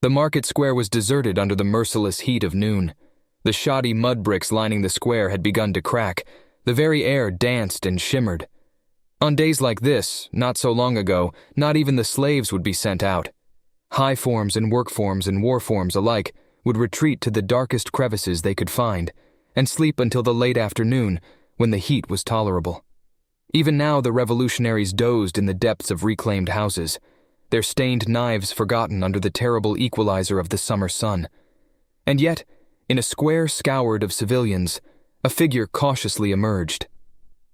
The market square was deserted under the merciless heat of noon. The shoddy mud bricks lining the square had begun to crack. The very air danced and shimmered. On days like this, not so long ago, not even the slaves would be sent out. High forms and work forms and war forms alike would retreat to the darkest crevices they could find and sleep until the late afternoon when the heat was tolerable. Even now the revolutionaries dozed in the depths of reclaimed houses, their stained knives forgotten under the terrible equalizer of the summer sun. And yet, in a square scoured of civilians, a figure cautiously emerged.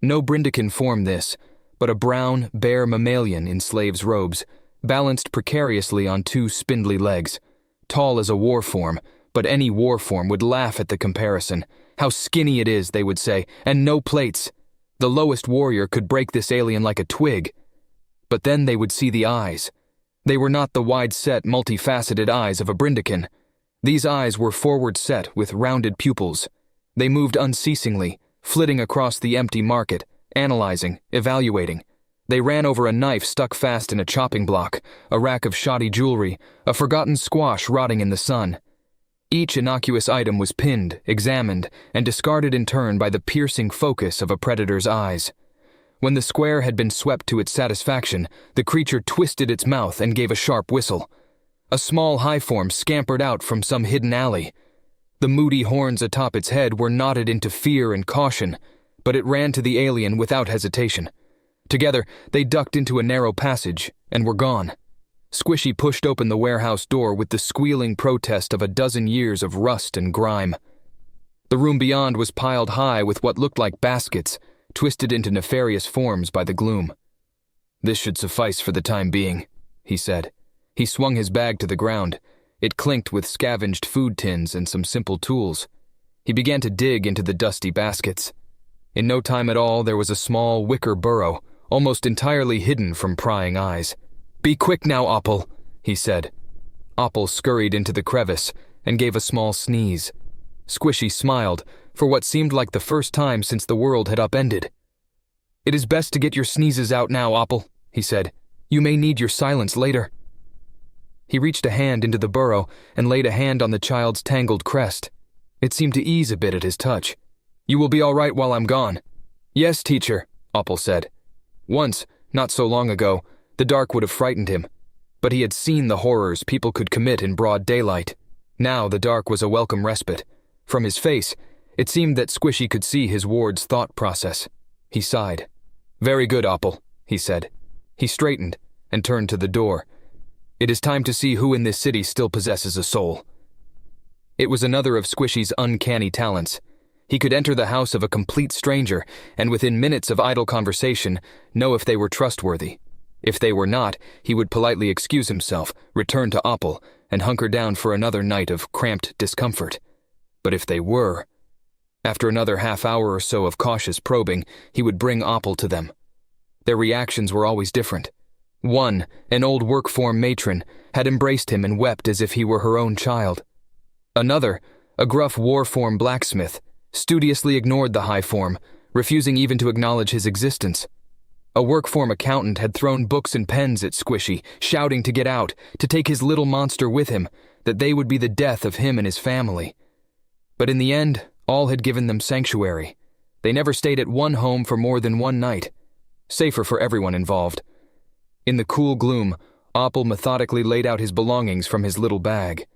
No Brindican form this, but a brown, bare mammalian in slaves' robes, balanced precariously on two spindly legs. Tall as a war form, but any war form would laugh at the comparison. How skinny it is, they would say, and no plates. The lowest warrior could break this alien like a twig. But then they would see the eyes. They were not the wide-set, multifaceted eyes of a Brindican. These eyes were forward-set with rounded pupils. They moved unceasingly, flitting across the empty market, analyzing, evaluating. They ran over a knife stuck fast in a chopping block, a rack of shoddy jewelry, a forgotten squash rotting in the sun. Each innocuous item was pinned, examined, and discarded in turn by the piercing focus of a predator's eyes. When the square had been swept to its satisfaction, the creature twisted its mouth and gave a sharp whistle. A small high form scampered out from some hidden alley. The moody horns atop its head were knotted into fear and caution, but it ran to the alien without hesitation. Together, they ducked into a narrow passage and were gone. Squishy pushed open the warehouse door with the squealing protest of a dozen years of rust and grime. The room beyond was piled high with what looked like baskets, twisted into nefarious forms by the gloom. "This should suffice for the time being," he said. He swung his bag to the ground. It clinked with scavenged food tins and some simple tools. He began to dig into the dusty baskets. In no time at all, there was a small wicker burrow, almost entirely hidden from prying eyes. "Be quick now, Opel," he said. Opel scurried into the crevice and gave a small sneeze. Squishy smiled, for what seemed like the first time since the world had upended. "It is best to get your sneezes out now, Opel," he said. "You may need your silence later." He reached a hand into the burrow and laid a hand on the child's tangled crest. It seemed to ease a bit at his touch. "You will be all right while I'm gone." "Yes, teacher," Opel said. Once, not so long ago, the dark would have frightened him, but he had seen the horrors people could commit in broad daylight. Now the dark was a welcome respite. From his face, it seemed that Squishy could see his ward's thought process. He sighed. "Very good, Opel," he said. He straightened and turned to the door. "It is time to see who in this city still possesses a soul." It was another of Squishy's uncanny talents. He could enter the house of a complete stranger and within minutes of idle conversation know if they were trustworthy. If they were not, he would politely excuse himself, return to Opel, and hunker down for another night of cramped discomfort. But if they were, after another half hour or so of cautious probing, he would bring Opel to them. Their reactions were always different. One, an old work-form matron, had embraced him and wept as if he were her own child. Another, a gruff war-form blacksmith, studiously ignored the high form, refusing even to acknowledge his existence. A work-form accountant had thrown books and pens at Squishy, shouting to get out, to take his little monster with him, that they would be the death of him and his family. But in the end, all had given them sanctuary. They never stayed at one home for more than one night. Safer for everyone involved. In the cool gloom, Opel methodically laid out his belongings from his little bag.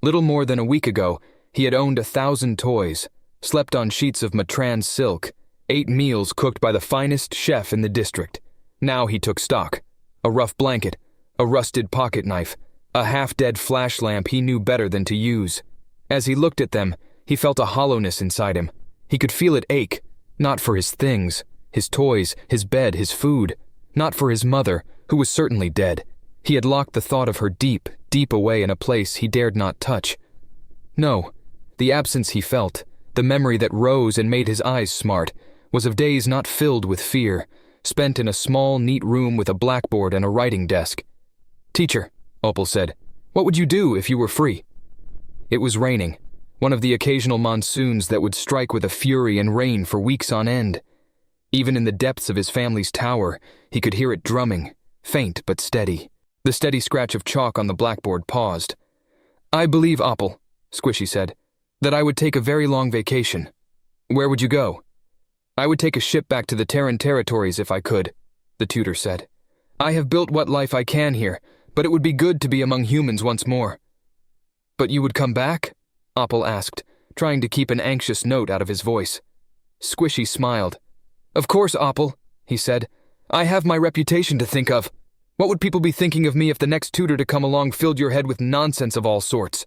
Little more than a week ago, he had owned 1,000 toys, slept on sheets of Matran silk, ate meals cooked by the finest chef in the district. Now he took stock. A rough blanket, a rusted pocket knife, a half-dead flash lamp he knew better than to use. As he looked at them, he felt a hollowness inside him. He could feel it ache, not for his things, his toys, his bed, his food, not for his mother, who was certainly dead. He had locked the thought of her deep, deep away in a place he dared not touch. No, the absence he felt, the memory that rose and made his eyes smart, was of days not filled with fear, spent in a small, neat room with a blackboard and a writing desk. "Teacher," Opel said, "what would you do if you were free?" It was raining, one of the occasional monsoons that would strike with a fury and rain for weeks on end. Even in the depths of his family's tower, he could hear it drumming, faint but steady. The steady scratch of chalk on the blackboard paused. I believe, Opel, Squishy said, that I would take a very long vacation. Where would you go? I would take a ship back to the Terran territories if I could, the tutor said. I have built what life I can here, but it would be good to be among humans once more. But you would come back? Opel asked, trying to keep an anxious note out of his voice. Squishy smiled. Of course, Opel, he said. I have my reputation to think of. What would people be thinking of me if the next tutor to come along filled your head with nonsense of all sorts?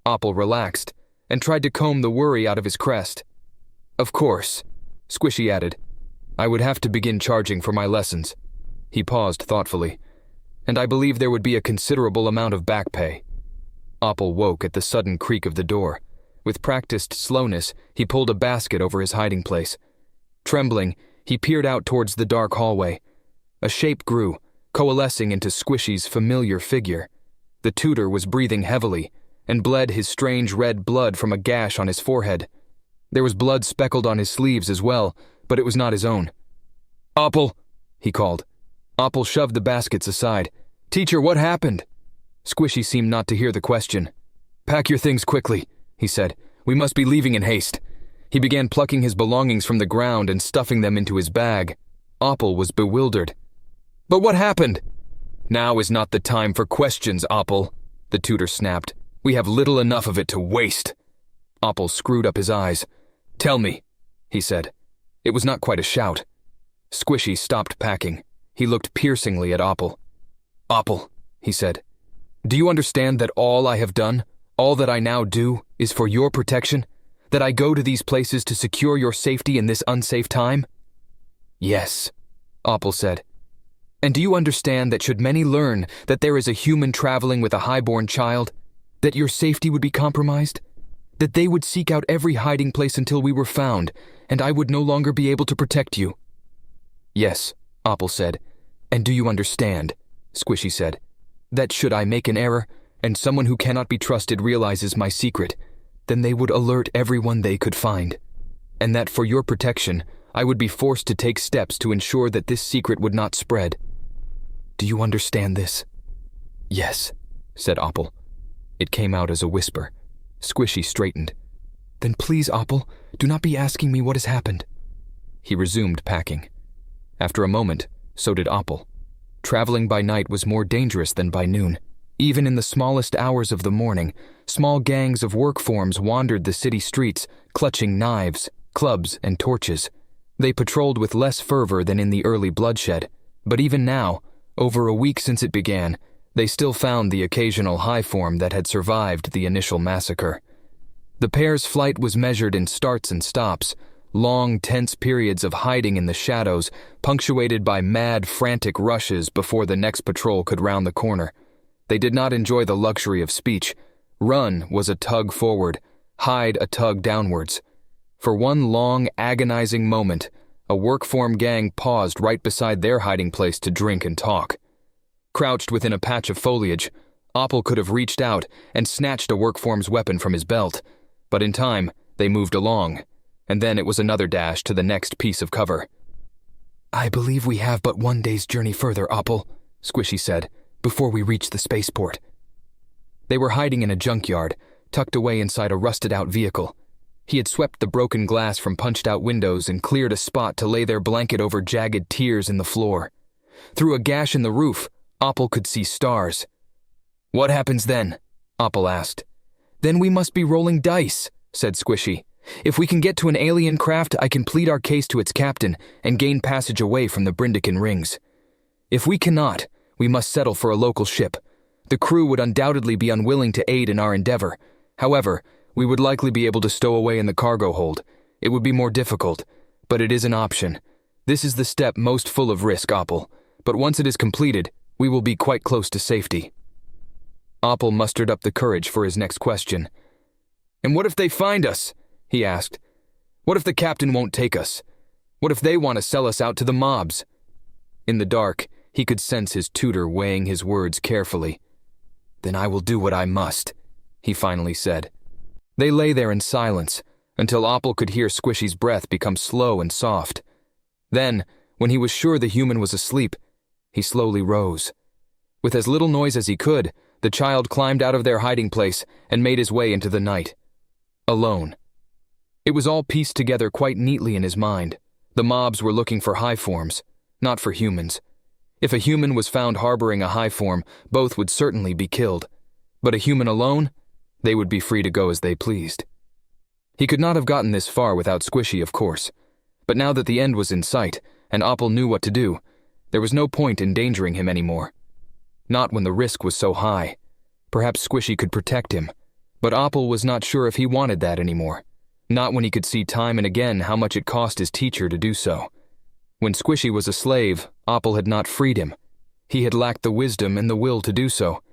Opel relaxed and tried to comb the worry out of his crest. Of course, Squishy added. I would have to begin charging for my lessons. He paused thoughtfully. And I believe there would be a considerable amount of back pay. Opel woke at the sudden creak of the door. With practiced slowness, he pulled a basket over his hiding place. Trembling, he peered out towards the dark hallway. A shape grew, coalescing into Squishy's familiar figure. The tutor was breathing heavily and bled his strange red blood from a gash on his forehead. There was blood speckled on his sleeves as well, but it was not his own. Opel, he called. Opel shoved the baskets aside. Teacher, what happened? Squishy seemed not to hear the question. Pack your things quickly, he said. We must be leaving in haste. He began plucking his belongings from the ground and stuffing them into his bag. Opel was bewildered. But what happened? Now is not the time for questions, Opel, the tutor snapped. We have little enough of it to waste. Opel screwed up his eyes. Tell me, he said. It was not quite a shout. Squishy stopped packing. He looked piercingly at Opel. Opel, he said, do you understand that all I have done, all that I now do, is for your protection? That I go to these places to secure your safety in this unsafe time? Yes, Opel said. And do you understand that should many learn that there is a human traveling with a highborn child, that your safety would be compromised? That they would seek out every hiding place until we were found, and I would no longer be able to protect you? Yes, Opel said. And do you understand, Squishy said, that should I make an error, and someone who cannot be trusted realizes my secret, then they would alert everyone they could find, and that for your protection, I would be forced to take steps to ensure that this secret would not spread. Do you understand this? Yes, said Opel. It came out as a whisper. Squishy straightened. Then please, Opel, do not be asking me what has happened. He resumed packing. After a moment, so did Opel. Traveling by night was more dangerous than by noon. Even in the smallest hours of the morning, small gangs of workforms wandered the city streets, clutching knives, clubs, and torches. They patrolled with less fervor than in the early bloodshed, but even now, over a week since it began, they still found the occasional high form that had survived the initial massacre. The pair's flight was measured in starts and stops, long, tense periods of hiding in the shadows, punctuated by mad, frantic rushes before the next patrol could round the corner. They did not enjoy the luxury of speech. Run was a tug forward, hide a tug downwards. For one long, agonizing moment, a workform gang paused right beside their hiding place to drink and talk. Crouched within a patch of foliage, Opel could have reached out and snatched a workform's weapon from his belt, but in time, they moved along, and then it was another dash to the next piece of cover. I believe we have but one day's journey further, Opel, Squishy said, before we reach the spaceport. They were hiding in a junkyard, tucked away inside a rusted-out vehicle. He had swept the broken glass from punched-out windows and cleared a spot to lay their blanket over jagged tears in the floor. Through a gash in the roof, Opel could see stars. What happens then? Opel asked. Then we must be rolling dice, said Squishy. If we can get to an alien craft, I can plead our case to its captain and gain passage away from the Brindican rings. If we cannot, we must settle for a local ship. The crew would undoubtedly be unwilling to aid in our endeavor. However, we would likely be able to stow away in the cargo hold. It would be more difficult, but it is an option. This is the step most full of risk, Opel, but once it is completed, we will be quite close to safety. Opel mustered up the courage for his next question. And what if they find us? He asked. What if the captain won't take us? What if they want to sell us out to the mobs? In the dark, he could sense his tutor weighing his words carefully. Then I will do what I must, he finally said. They lay there in silence, until Opel could hear Squishy's breath become slow and soft. Then, when he was sure the human was asleep, he slowly rose. With as little noise as he could, the child climbed out of their hiding place and made his way into the night. Alone. It was all pieced together quite neatly in his mind. The mobs were looking for high forms, not for humans. If a human was found harboring a high form, both would certainly be killed. But a human alone? They would be free to go as they pleased. He could not have gotten this far without Squishy, of course. But now that the end was in sight, and Opel knew what to do, there was no point endangering him anymore. Not when the risk was so high. Perhaps Squishy could protect him, but Opel was not sure if he wanted that anymore. Not when he could see time and again how much it cost his teacher to do so. When Squishy was a slave, Opel had not freed him. He had lacked the wisdom and the will to do so.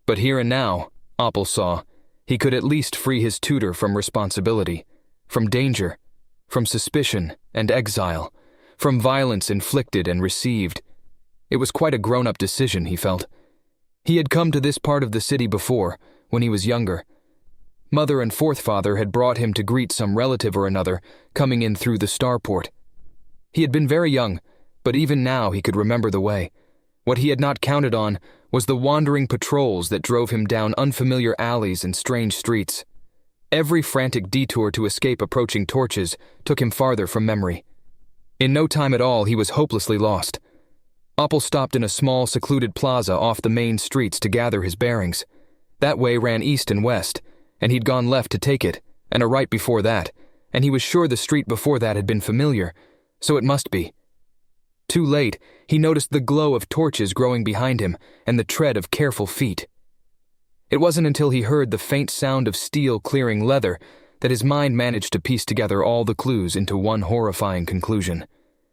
But here and now, Opel saw, he could at least free his tutor from responsibility, from danger, from suspicion and exile, from violence inflicted and received. It was quite a grown-up decision, he felt. He had come to this part of the city before, when he was younger. Mother and fourth father had brought him to greet some relative or another coming in through the starport. He had been very young, but even now he could remember the way. What he had not counted on was the wandering patrols that drove him down unfamiliar alleys and strange streets. Every frantic detour to escape approaching torches took him farther from memory. In no time at all, he was hopelessly lost. Opel stopped in a small, secluded plaza off the main streets to gather his bearings. That way ran east and west, and he'd gone left to take it, and a right before that, and he was sure the street before that had been familiar, so it must be. Too late, he noticed the glow of torches growing behind him and the tread of careful feet. It wasn't until he heard the faint sound of steel clearing leather that his mind managed to piece together all the clues into one horrifying conclusion.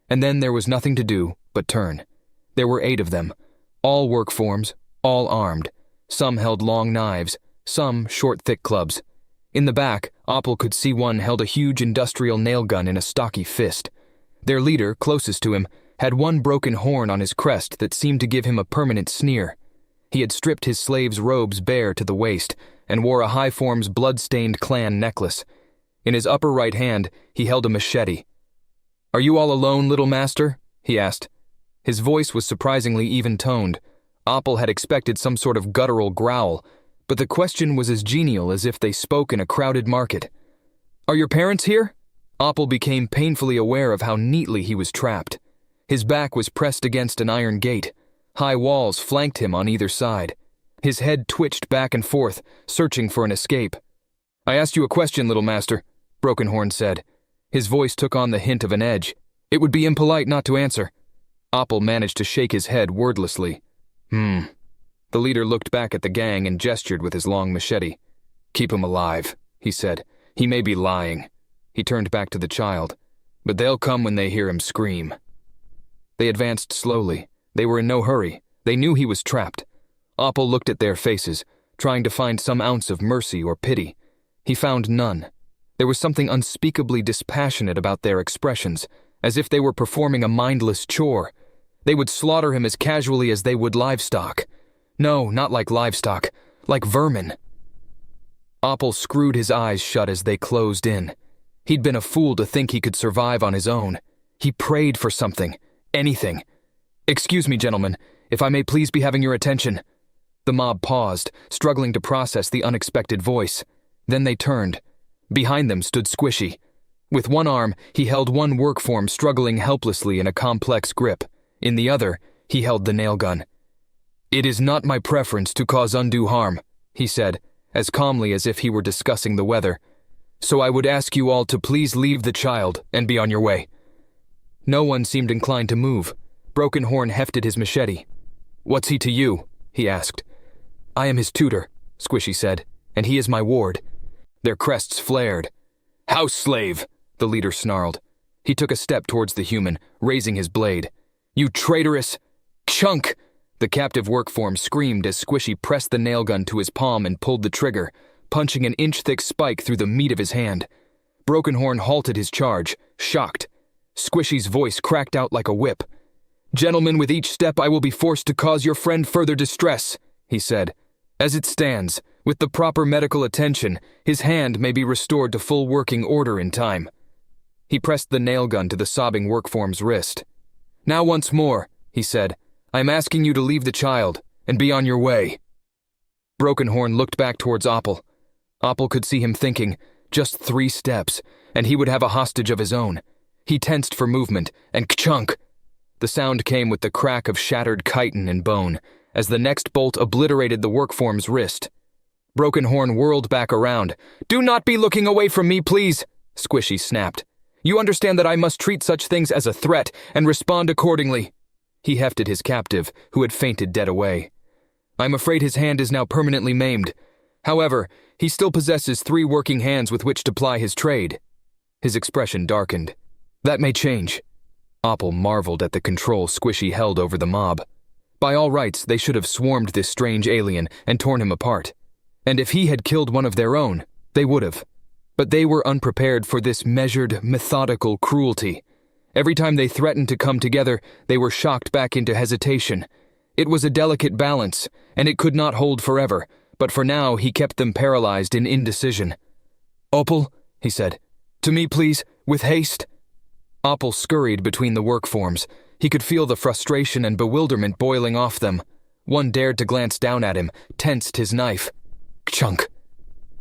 And then there was nothing to do but turn. There were 8 of them, all work forms, all armed. Some held long knives, some short, thick clubs. In the back, Opel could see one held a huge industrial nail gun in a stocky fist. Their leader, closest to him, had one broken horn on his crest that seemed to give him a permanent sneer. He had stripped his slave's robes bare to the waist and wore a high form's blood-stained clan necklace. In his upper right hand, he held a machete. "Are you all alone, little master?" he asked. His voice was surprisingly even-toned. Opel had expected some sort of guttural growl, but the question was as genial as if they spoke in a crowded market. "Are your parents here?" Opel became painfully aware of how neatly he was trapped. His back was pressed against an iron gate. High walls flanked him on either side. His head twitched back and forth, searching for an escape. "I asked you a question, little master," Brokenhorn said. His voice took on the hint of an edge. "It would be impolite not to answer." Opel managed to shake his head wordlessly. The leader looked back at the gang and gestured with his long machete. "Keep him alive," he said. "He may be lying." He turned back to the child. "But they'll come when they hear him scream." They advanced slowly. They were in no hurry. They knew he was trapped. Opel looked at their faces, trying to find some ounce of mercy or pity. He found none. There was something unspeakably dispassionate about their expressions, as if they were performing a mindless chore. They would slaughter him as casually as they would livestock. No, not like livestock, like vermin. Opel screwed his eyes shut as they closed in. He'd been a fool to think he could survive on his own. He prayed for something. Anything. "Excuse me, gentlemen, if I may please be having your attention." The mob paused, struggling to process the unexpected voice. Then they turned. Behind them stood Squishy. With one arm, he held one work form struggling helplessly in a complex grip. In the other, he held the nail gun. "It is not my preference to cause undue harm," he said, as calmly as if he were discussing the weather. "So I would ask you all to please leave the child and be on your way." No one seemed inclined to move. Brokenhorn hefted his machete. "What's he to you?" he asked. "I am his tutor," Squishy said, "and he is my ward." Their crests flared. "House slave," the leader snarled. He took a step towards the human, raising his blade. "You traitorous chunk!" The captive workform screamed as Squishy pressed the nail gun to his palm and pulled the trigger, punching an inch-thick spike through the meat of his hand. Brokenhorn halted his charge, shocked. Squishy's voice cracked out like a whip. "Gentlemen, with each step I will be forced to cause your friend further distress," he said. "As it stands, with the proper medical attention, his hand may be restored to full working order in time." He pressed the nail gun to the sobbing workform's wrist. "Now once more," he said, "I am asking you to leave the child and be on your way." Brokenhorn looked back towards Opel. Opel could see him thinking, just 3 steps, and he would have a hostage of his own. He tensed for movement, and ka-chunk! The sound came with the crack of shattered chitin and bone, as the next bolt obliterated the workform's wrist. Brokenhorn whirled back around. "Do not be looking away from me, please," Squishy snapped. "You understand that I must treat such things as a threat and respond accordingly." He hefted his captive, who had fainted dead away. "I'm afraid his hand is now permanently maimed. However, he still possesses 3 working hands with which to ply his trade." His expression darkened. "That may change." Opel marveled at the control Squishy held over the mob. By all rights, they should have swarmed this strange alien and torn him apart. And if he had killed one of their own, they would have. But they were unprepared for this measured, methodical cruelty. Every time they threatened to come together, they were shocked back into hesitation. It was a delicate balance, and it could not hold forever, but for now he kept them paralyzed in indecision. "Opel," he said, "to me, please, with haste." Opel scurried between the work forms. He could feel the frustration and bewilderment boiling off them. One dared to glance down at him, tensed his knife. "Chunk.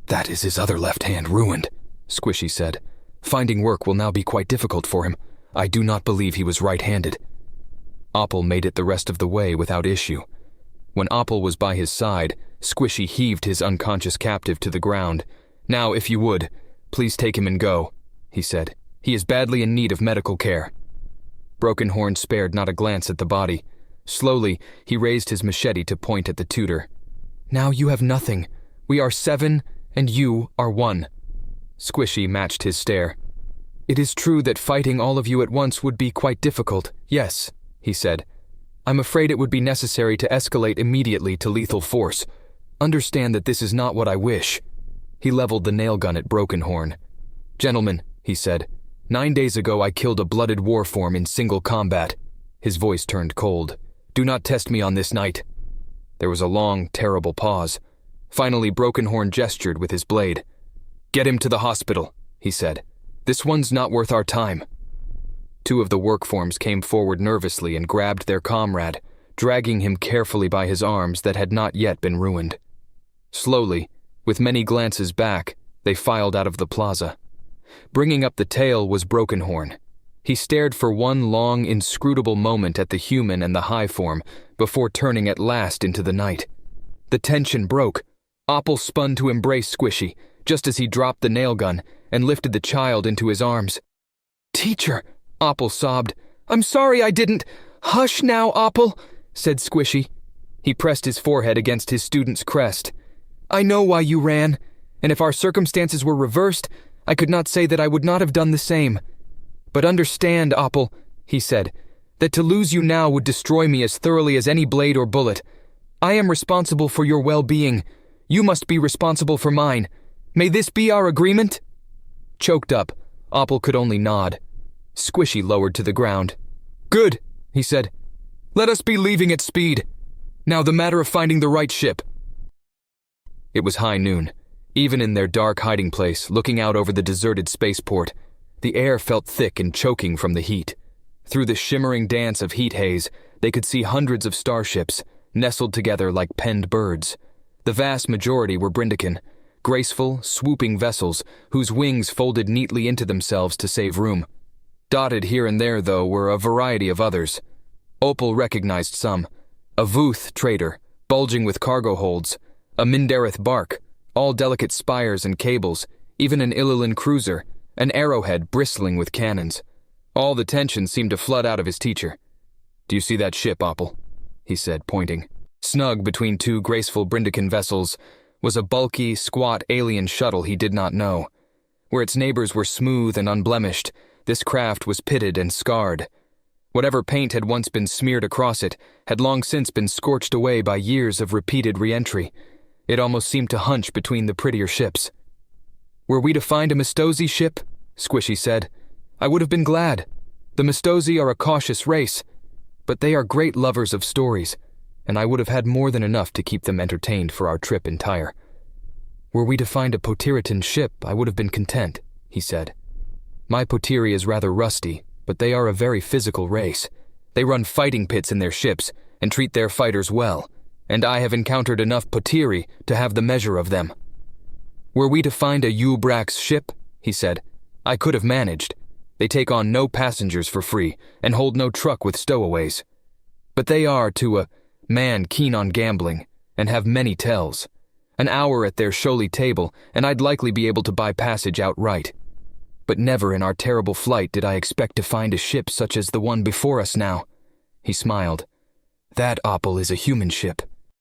That is his other left hand ruined," Squishy said. "Finding work will now be quite difficult for him. I do not believe he was right-handed." Opel made it the rest of the way without issue. When Opel was by his side, Squishy heaved his unconscious captive to the ground. "Now, if you would, please take him and go," he said. "He is badly in need of medical care." Brokenhorn spared not a glance at the body. Slowly, he raised his machete to point at the tutor. "Now you have nothing. We are 7, and you are 1. Squishy matched his stare. "It is true that fighting all of you at once would be quite difficult, yes," he said. "I'm afraid it would be necessary to escalate immediately to lethal force. Understand that this is not what I wish." He leveled the nail gun at Brokenhorn. "Gentlemen," he said, 9 days ago I killed a blooded warform in single combat." His voice turned cold. "Do not test me on this night." There was a long, terrible pause. Finally, Brokenhorn gestured with his blade. "Get him to the hospital," he said. "This one's not worth our time." 2 of the workforms came forward nervously and grabbed their comrade, dragging him carefully by his arms that had not yet been ruined. Slowly, with many glances back, they filed out of the plaza. Bringing up the tail was Brokenhorn. He stared for one long, inscrutable moment at the human and the high form before turning at last into the night. The tension broke. Opel spun to embrace Squishy, just as he dropped the nail gun and lifted the child into his arms. "Teacher," Opel sobbed. "I'm sorry I didn't—" "Hush now, Opel," said Squishy. He pressed his forehead against his student's crest. "I know why you ran, and if our circumstances were reversed, I could not say that I would not have done the same. But understand, Opel," he said, "that to lose you now would destroy me as thoroughly as any blade or bullet. I am responsible for your well-being. You must be responsible for mine. May this be our agreement?" Choked up, Opel could only nod. Squishy lowered to the ground. "Good," he said. "Let us be leaving at speed. Now the matter of finding the right ship." It was high noon. Even in their dark hiding place, looking out over the deserted spaceport, the air felt thick and choking from the heat. Through the shimmering dance of heat haze, they could see hundreds of starships, nestled together like penned birds. The vast majority were Brindican, graceful, swooping vessels whose wings folded neatly into themselves to save room. Dotted here and there, though, were a variety of others. Opel recognized some. A Vuth trader, bulging with cargo holds, a Mindareth bark, all delicate spires and cables, even an Ililan cruiser, an arrowhead bristling with cannons. All the tension seemed to flood out of his teacher. "Do you see that ship, Opel?" he said, pointing. Snug between 2 graceful Brindican vessels was a bulky, squat alien shuttle he did not know. Where its neighbors were smooth and unblemished, this craft was pitted and scarred. Whatever paint had once been smeared across it had long since been scorched away by years of repeated re-entry. It almost seemed to hunch between the prettier ships. "Were we to find a Mistosi ship," Squishy said, "I would have been glad. The Mistosi are a cautious race, but they are great lovers of stories, and I would have had more than enough to keep them entertained for our trip entire. Were we to find a Potiritan ship, I would have been content," he said. "My Potiri is rather rusty, but they are a very physical race. They run fighting pits in their ships and treat their fighters well. and I have encountered enough potiri to have the measure of them. Were we to find a U-Brax ship, he said, I could have managed. They take on no passengers for free and hold no truck with stowaways. But they are, to a man keen on gambling, and have many tells. An hour at their shoaly table, and I'd likely be able to buy passage outright. But never in our terrible flight did I expect to find a ship such as the one before us now. He smiled. That Opel is a human ship.